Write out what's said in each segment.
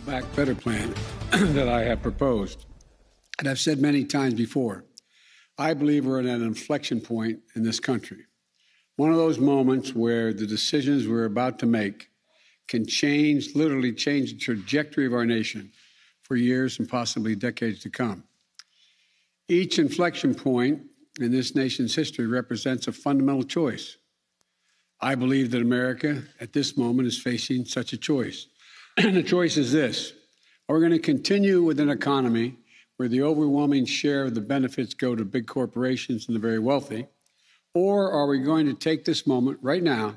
Back Better plan that I have proposed. And I've said many times before, I believe we're at an inflection point in this country. One of those moments where the decisions we're about to make can literally change the trajectory of our nation for years and possibly decades to come. Each inflection point in this nation's history represents a fundamental choice. I believe that America at this moment is facing such a choice. And the choice is this: are we going to continue with an economy where the overwhelming share of the benefits go to big corporations and the very wealthy? Or are we going to take this moment right now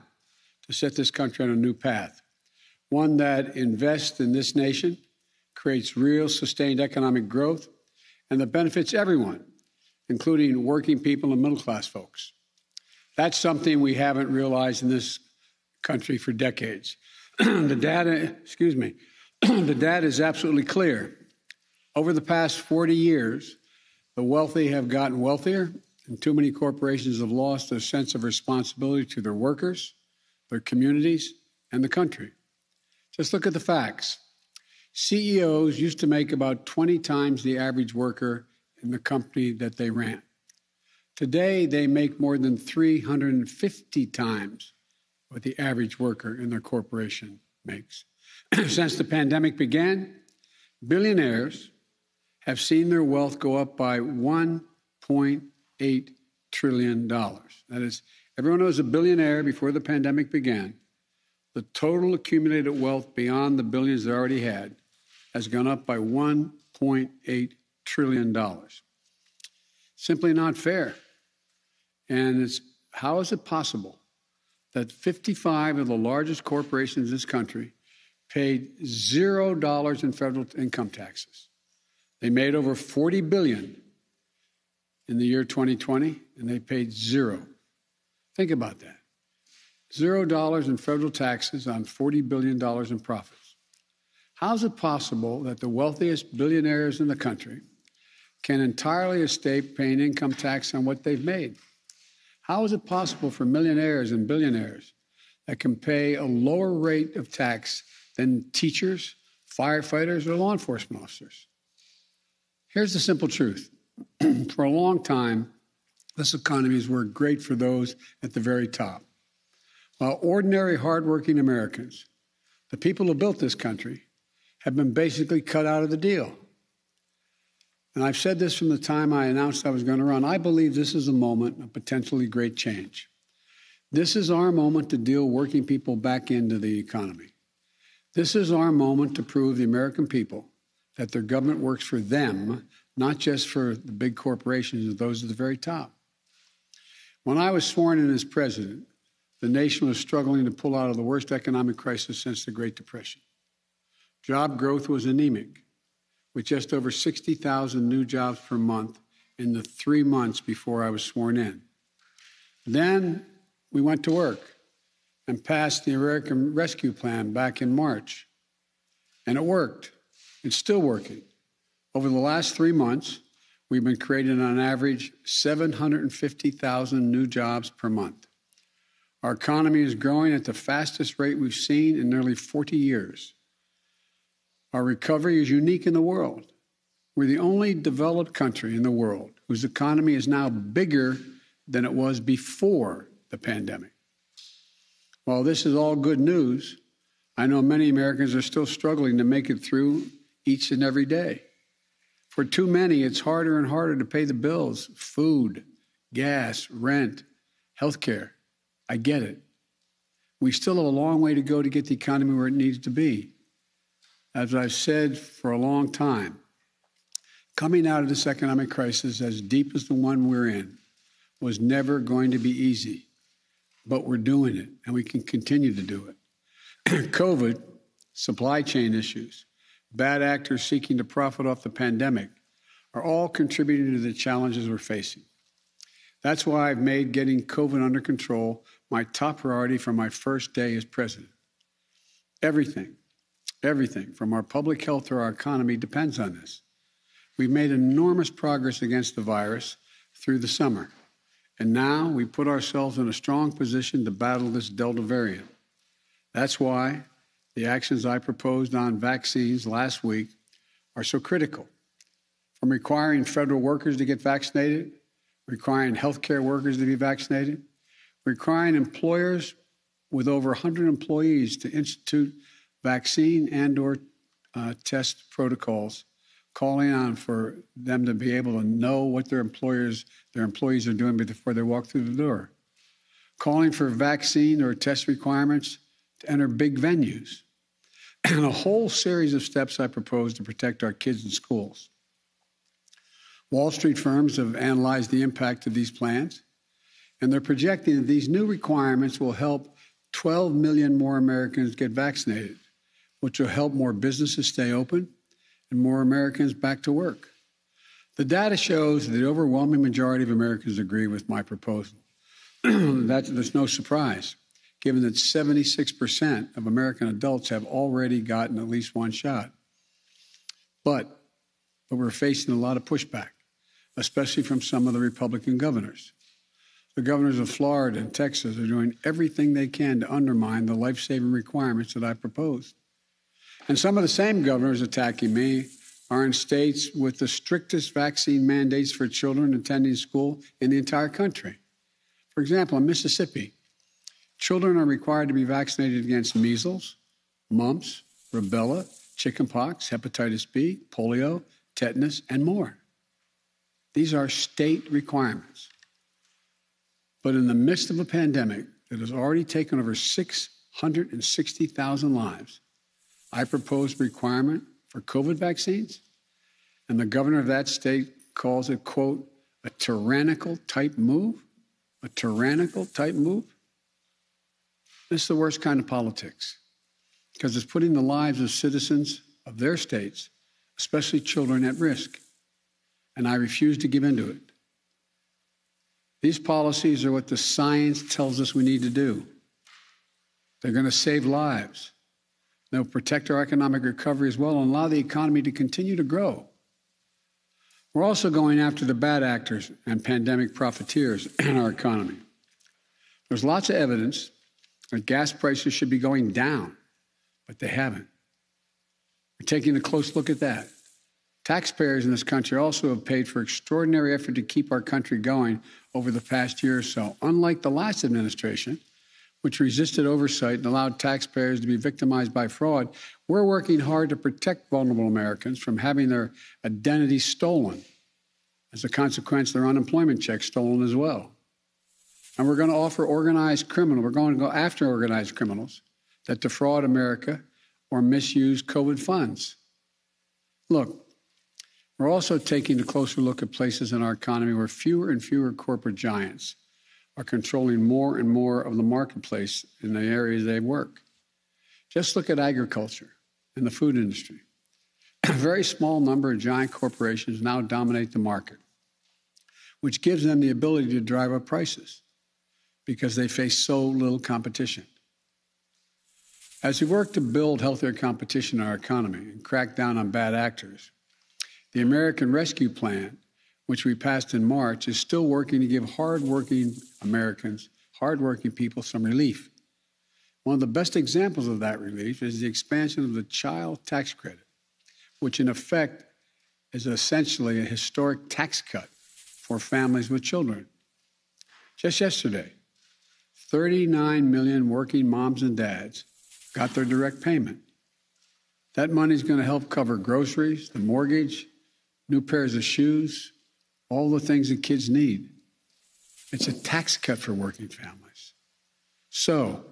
to set this country on a new path, one that invests in this nation, creates real sustained economic growth, and that benefits everyone, including working people and middle-class folks? That's something we haven't realized in this country for decades. The data is absolutely clear. Over the past 40 years, the wealthy have gotten wealthier, and too many corporations have lost their sense of responsibility to their workers, their communities, and the country. Just look at the facts. CEOs used to make about 20 times the average worker in the company that they ran. Today, they make more than 350 times what the average worker in their corporation makes. Since the pandemic began, billionaires have seen their wealth go up by $1.8 trillion. That is, everyone was a billionaire before the pandemic began. The total accumulated wealth beyond the billions they already had has gone up by $1.8 trillion. Simply not fair. And how is it possible that 55 of the largest corporations in this country paid $0 in federal income taxes? They made over $40 billion in the year 2020, and they paid zero. Think about that. $0 in federal taxes on $40 billion in profits. How is it possible that the wealthiest billionaires in the country can entirely escape paying income tax on what they've made? How is it possible for millionaires and billionaires that can pay a lower rate of tax than teachers, firefighters, or law enforcement officers? Here's the simple truth. For a long time, this economy has worked great for those at the very top, while ordinary, hardworking Americans, the people who built this country, have been basically cut out of the deal. And I've said this from the time I announced I was going to run. I believe this is a moment of potentially great change. This is our moment to deal working people back into the economy. This is our moment to prove the American people that their government works for them, not just for the big corporations and those at the very top. When I was sworn in as president, the nation was struggling to pull out of the worst economic crisis since the Great Depression. Job growth was anemic, with just over 60,000 new jobs per month in the 3 months before I was sworn in. Then we went to work and passed the American Rescue Plan back in March. And it worked. It's still working. Over the last 3 months, we've been creating on average 750,000 new jobs per month. Our economy is growing at the fastest rate we've seen in nearly 40 years. Our recovery is unique in the world. We're the only developed country in the world whose economy is now bigger than it was before the pandemic. While this is all good news, I know many Americans are still struggling to make it through each and every day. For too many, it's harder and harder to pay the bills: food, gas, rent, health care. I get it. We still have a long way to go to get the economy where it needs to be. As I've said for a long time, coming out of this economic crisis as deep as the one we're in was never going to be easy, but we're doing it, and we can continue to do it. COVID, supply chain issues, bad actors seeking to profit off the pandemic are all contributing to the challenges we're facing. That's why I've made getting COVID under control my top priority from my first day as president. Everything from our public health to our economy depends on this. We've made enormous progress against the virus through the summer, and now we put ourselves in a strong position to battle this Delta variant. That's why the actions I proposed on vaccines last week are so critical. From requiring federal workers to get vaccinated, requiring healthcare workers to be vaccinated, requiring employers with over 100 employees to institute vaccine and/or test protocols, calling on for them to be able to know what their employees are doing before they walk through the door, calling for vaccine or test requirements to enter big venues, and a whole series of steps I propose to protect our kids in schools. Wall Street firms have analyzed the impact of these plans, and they're projecting that these new requirements will help 12 million more Americans get vaccinated, which will help more businesses stay open and more Americans back to work. The data shows that the overwhelming majority of Americans agree with my proposal. There's no surprise, given that 76% of American adults have already gotten at least one shot. But we're facing a lot of pushback, especially from some of the Republican governors. The governors of Florida and Texas are doing everything they can to undermine the life-saving requirements that I proposed. And some of the same governors attacking me are in states with the strictest vaccine mandates for children attending school in the entire country. For example, in Mississippi, children are required to be vaccinated against measles, mumps, rubella, chickenpox, hepatitis B, polio, tetanus, and more. These are state requirements. But in the midst of a pandemic that has already taken over 660,000 lives, I proposed a requirement for COVID vaccines, and the governor of that state calls it, quote, a tyrannical type move? A tyrannical type move? This is the worst kind of politics, because it's putting the lives of citizens of their states, especially children, at risk. And I refuse to give in to it. These policies are what the science tells us we need to do. They're going to save lives. They'll protect our economic recovery as well and allow the economy to continue to grow. We're also going after the bad actors and pandemic profiteers in our economy. There's lots of evidence that gas prices should be going down, but they haven't. We're taking a close look at that. Taxpayers in this country also have paid for extraordinary effort to keep our country going over the past year or so. Unlike the last administration, which resisted oversight and allowed taxpayers to be victimized by fraud, we're working hard to protect vulnerable Americans from having their identity stolen. As a consequence, their unemployment checks stolen as well. And we're going to offer we're going to go after organized criminals that defraud America or misuse COVID funds. Look, we're also taking a closer look at places in our economy where fewer and fewer corporate giants are controlling more and more of the marketplace in the areas they work. Just look at agriculture and the food industry. A very small number of giant corporations now dominate the market, which gives them the ability to drive up prices because they face so little competition. As we work to build healthier competition in our economy and crack down on bad actors, the American Rescue Plan, which we passed in March, is still working to give hardworking Americans, hardworking people, some relief. One of the best examples of that relief is the expansion of the child tax credit, which in effect is essentially a historic tax cut for families with children. Just yesterday, 39 million working moms and dads got their direct payment. That money is going to help cover groceries, the mortgage, new pairs of shoes, all the things that kids need. It's a tax cut for working families. So,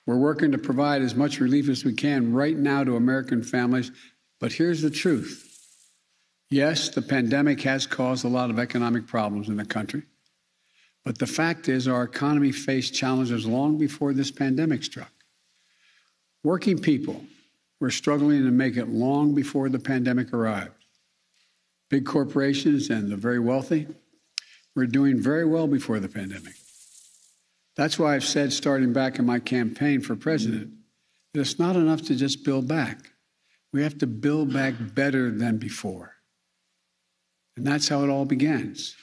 we're working to provide as much relief as we can right now to American families, but here's the truth. Yes, the pandemic has caused a lot of economic problems in the country, but the fact is our economy faced challenges long before this pandemic struck. Working people were struggling to make it long before the pandemic arrived. Big corporations and the very wealthy were doing very well before the pandemic. That's why I've said, starting back in my campaign for president, that it's not enough to just build back. We have to build back better than before. And that's how it all begins.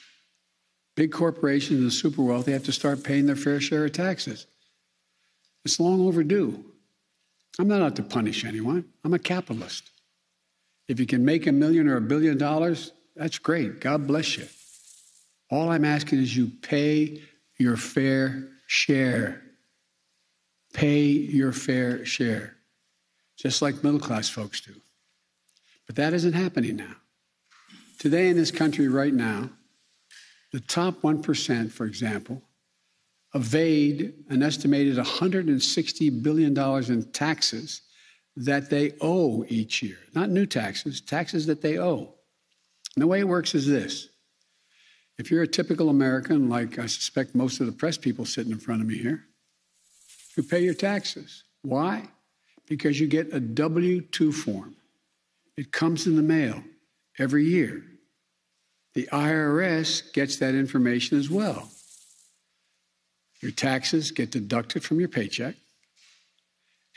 Big corporations and the super wealthy have to start paying their fair share of taxes. It's long overdue. I'm not out to punish anyone. I'm a capitalist. If you can make $1 million or $1 billion, that's great. God bless you. All I'm asking is you pay your fair share. Pay your fair share, just like middle-class folks do. But that isn't happening now. Today in this country right now, the top 1%, for example, evade an estimated $160 billion in taxes that they owe each year. Not new taxes, taxes that they owe. And the way it works is this. If you're a typical American, like I suspect most of the press people sitting in front of me here, you pay your taxes. Why? Because you get a W-2 form. It comes in the mail every year. The IRS gets that information as well. Your taxes get deducted from your paycheck,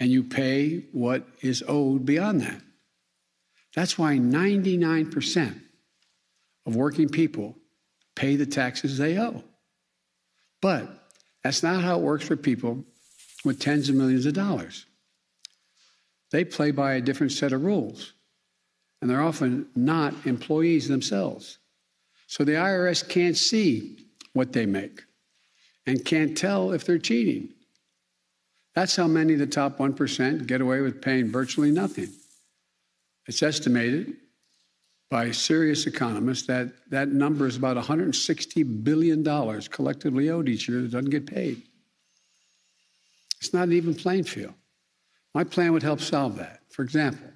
and you pay what is owed beyond that. That's why 99% of working people pay the taxes they owe. But that's not how it works for people with tens of millions of dollars. They play by a different set of rules, and they're often not employees themselves. So the IRS can't see what they make and can't tell if they're cheating. That's how many of the top 1% get away with paying virtually nothing. It's estimated by serious economists that that number is about $160 billion collectively owed each year that doesn't get paid. It's not an even playing field. My plan would help solve that. For example,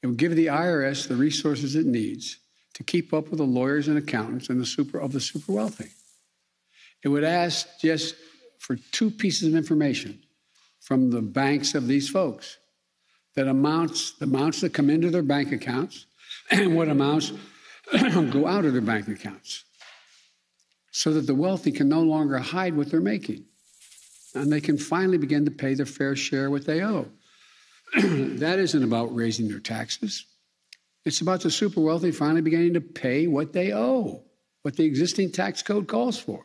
it would give the IRS the resources it needs to keep up with the lawyers and accountants and the super wealthy. It would ask just for 2 pieces of information from the banks of these folks, the amounts that come into their bank accounts and what amounts go out of their bank accounts, so that the wealthy can no longer hide what they're making, and they can finally begin to pay their fair share of what they owe. That isn't about raising their taxes. It's about the super wealthy finally beginning to pay what they owe, what the existing tax code calls for.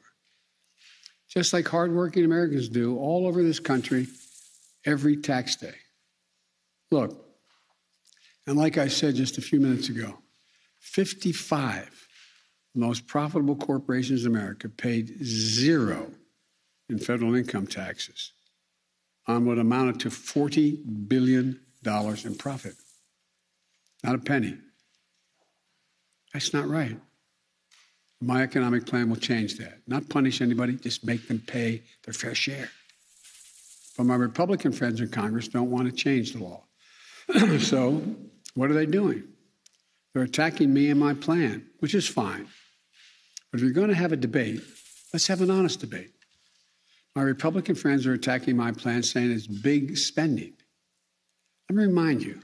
Just like hardworking Americans do all over this country every tax day. Look, and like I said just a few minutes ago, 55 most profitable corporations in America paid 0 in federal income taxes on what amounted to $40 billion in profit. Not a penny. That's not right. My economic plan will change that. Not punish anybody, just make them pay their fair share. But my Republican friends in Congress don't want to change the law. So what are they doing? They're attacking me and my plan, which is fine. But if you're going to have a debate, let's have an honest debate. My Republican friends are attacking my plan, saying it's big spending. Let me remind you,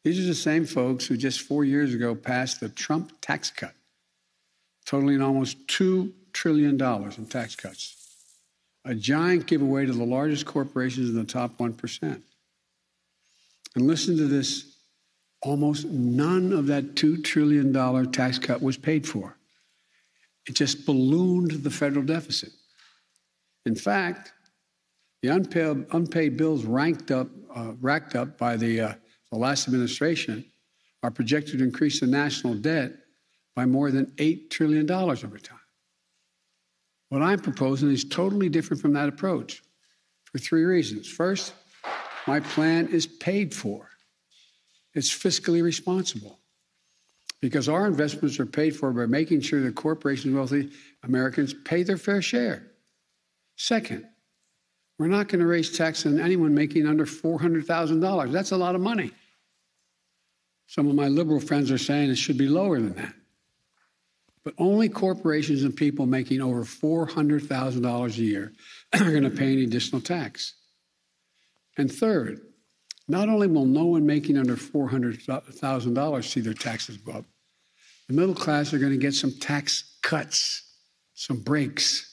these are the same folks who just 4 years ago passed the Trump tax cut, totaling almost $2 trillion in tax cuts, a giant giveaway to the largest corporations in the top 1%. And listen to this, almost none of that $2 trillion tax cut was paid for. It just ballooned the federal deficit. In fact, the unpaid bills racked up by the last administration are projected to increase the national debt by more than $8 trillion over time. What I'm proposing is totally different from that approach for 3 reasons. First, my plan is paid for. It's fiscally responsible because our investments are paid for by making sure that corporations and wealthy Americans pay their fair share. Second, we're not going to raise taxes on anyone making under $400,000. That's a lot of money. Some of my liberal friends are saying it should be lower than that. But only corporations and people making over $400,000 a year are going to pay any additional tax. And third, not only will no one making under $400,000 see their taxes go up, the middle class are going to get some tax cuts, some breaks.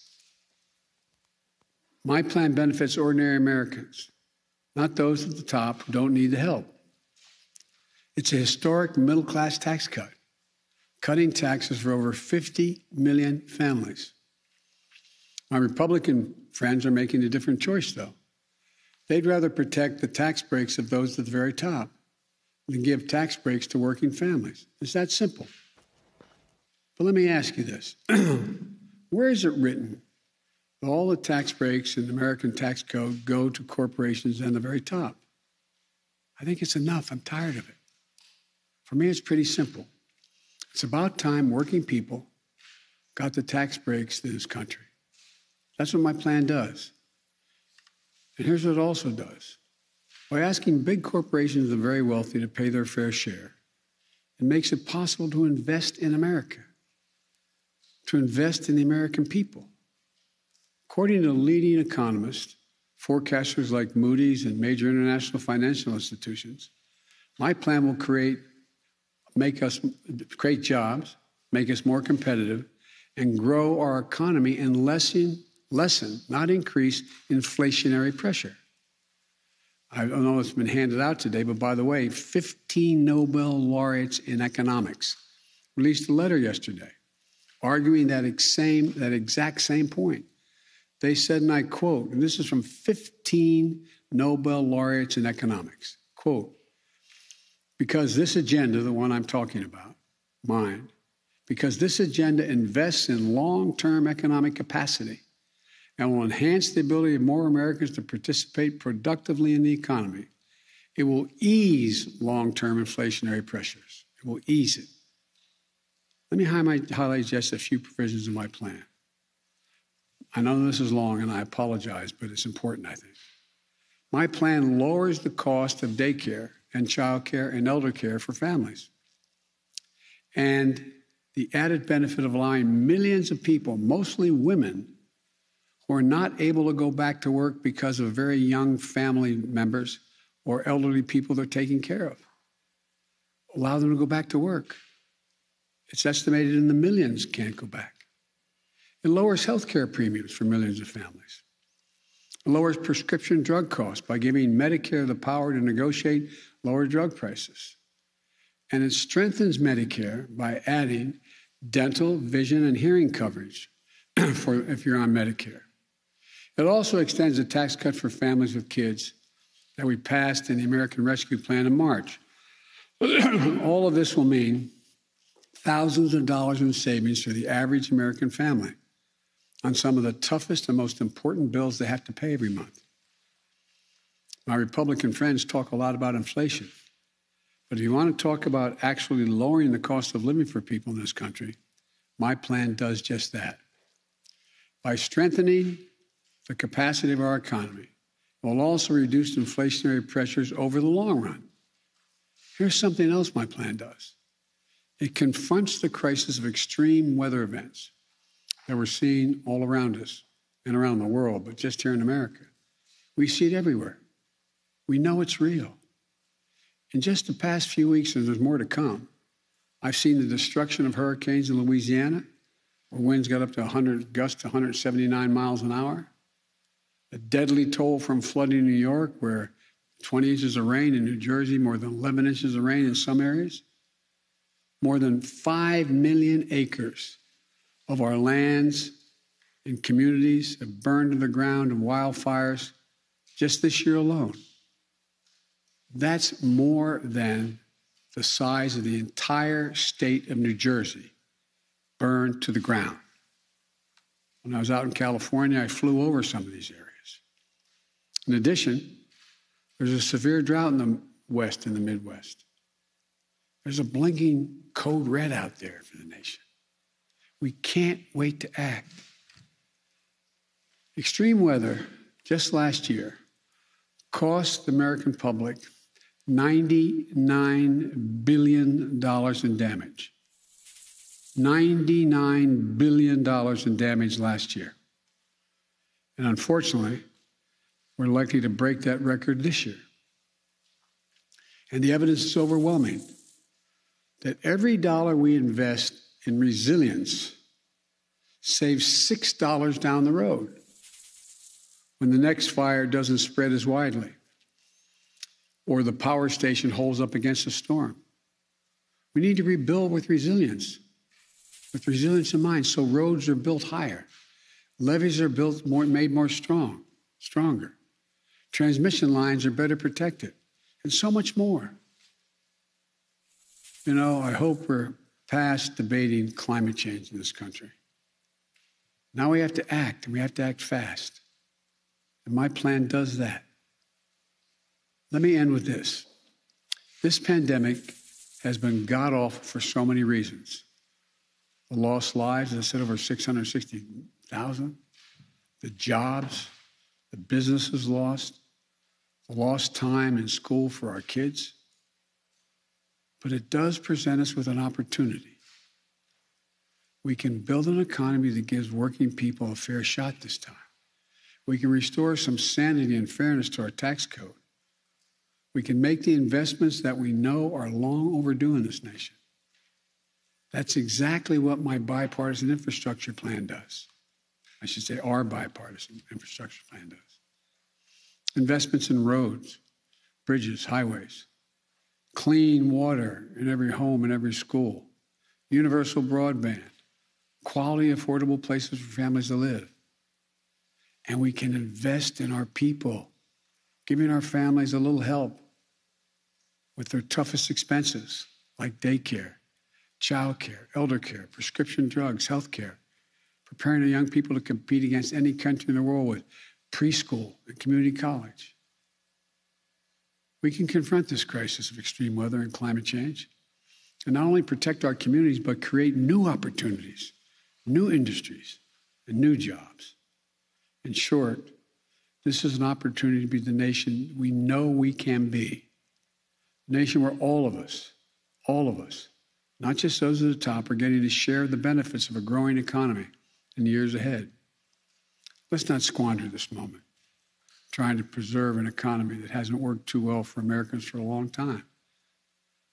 My plan benefits ordinary Americans, not those at the top who don't need the help. It's a historic middle-class tax cut, cutting taxes for over 50 million families. My Republican friends are making a different choice, though. They'd rather protect the tax breaks of those at the very top than give tax breaks to working families. It's that simple. But let me ask you this. Where is it written that all the tax breaks in the American tax code go to corporations and the very top? I think it's enough. I'm tired of it. For me, it's pretty simple. It's about time working people got the tax breaks in this country. That's what my plan does. And here's what it also does. By asking big corporations and the very wealthy to pay their fair share, it makes it possible to invest in America, to invest in the American people. According to leading economists, forecasters like Moody's and major international financial institutions, my plan will create jobs, make us more competitive, and grow our economy and lessen, not increase, inflationary pressure. I don't know if it's been handed out today, but by the way, 15 Nobel laureates in economics released a letter yesterday arguing that exact same point. They said, and I quote, and this is from 15 Nobel laureates in economics, quote, because this agenda, the one I'm talking about, mine, because this agenda invests in long-term economic capacity and will enhance the ability of more Americans to participate productively in the economy, it will ease long-term inflationary pressures. It will ease it. Let me highlight just a few provisions of my plan. I know this is long, and I apologize, but it's important, I think. My plan lowers the cost of daycare and childcare and elder care for families. And the added benefit of allowing millions of people, mostly women, who are not able to go back to work because of very young family members or elderly people they're taking care of. Allow them to go back to work. It's estimated in the millions can't go back. It lowers health care premiums for millions of families. It lowers prescription drug costs by giving Medicare the power to negotiate lower drug prices. And it strengthens Medicare by adding dental, vision, and hearing coverage if you're on Medicare. It also extends a tax cut for families with kids that we passed in the American Rescue Plan in March. All of this will mean thousands of dollars in savings for the average American family on some of the toughest and most important bills they have to pay every month. My Republican friends talk a lot about inflation. But if you want to talk about actually lowering the cost of living for people in this country, my plan does just that. By strengthening the capacity of our economy, it will also reduce inflationary pressures over the long run. Here's something else my plan does. It confronts the crisis of extreme weather events that we're seeing all around us and around the world, but just here in America. We see it everywhere. We know it's real. In just the past few weeks, and there's more to come, I've seen the destruction of hurricanes in Louisiana, where winds got up to gusts to 179 miles an hour. A deadly toll from flooding in New York, where 20 inches of rain, in New Jersey, more than 11 inches of rain in some areas. More than 5 million acres of our lands and communities have burned to the ground in wildfires just this year alone. That's more than the size of the entire state of New Jersey burned to the ground. When I was out in California, I flew over some of these areas. In addition, there's a severe drought in the West and the Midwest. There's a blinking code red out there for the nation. We can't wait to act. Extreme weather, just last year, cost the American public $99 billion in damage. $99 billion in damage last year. And unfortunately, we're likely to break that record this year. And the evidence is overwhelming that every dollar we invest in resilience saves $6 down the road when the next fire doesn't spread as widely or the power station holds up against a storm. We need to rebuild with resilience in mind, so roads are built higher, levees are made more stronger, Transmission lines are better protected, and so much more. You know, I hope we're past debating climate change in this country. Now we have to act, and we have to act fast. And my plan does that. Let me end with this. This pandemic has been god-awful for so many reasons. The lost lives, as I said, over 660,000. The jobs, the businesses lost, the lost time in school for our kids. But it does present us with an opportunity. We can build an economy that gives working people a fair shot this time. We can restore some sanity and fairness to our tax code. We can make the investments that we know are long overdue in this nation. That's exactly what my bipartisan infrastructure plan does. I should say our bipartisan infrastructure plan does. Investments in roads, bridges, highways, clean water in every home and every school, universal broadband, quality, affordable places for families to live. And we can invest in our people, giving our families a little help with their toughest expenses, like daycare, childcare, elder care, prescription drugs, health care, preparing our young people to compete against any country in the world with preschool and community college. We can confront this crisis of extreme weather and climate change and not only protect our communities, but create new opportunities, new industries, and new jobs. In short, this is an opportunity to be the nation we know we can be. A nation where all of us, not just those at the top, are getting to share the benefits of a growing economy in the years ahead. Let's not squander this moment trying to preserve an economy that hasn't worked too well for Americans for a long time.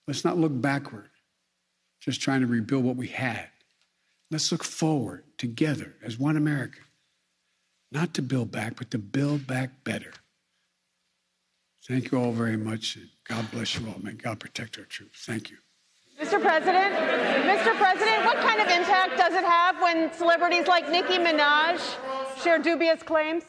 Let's not look backward, just trying to rebuild what we had. Let's look forward together as one America, not to build back, but to build back better. Thank you all very much, and God bless you all. May God protect our troops. Thank you. Mr. President, what kind of impact does it have when celebrities like Nicki Minaj share dubious claims?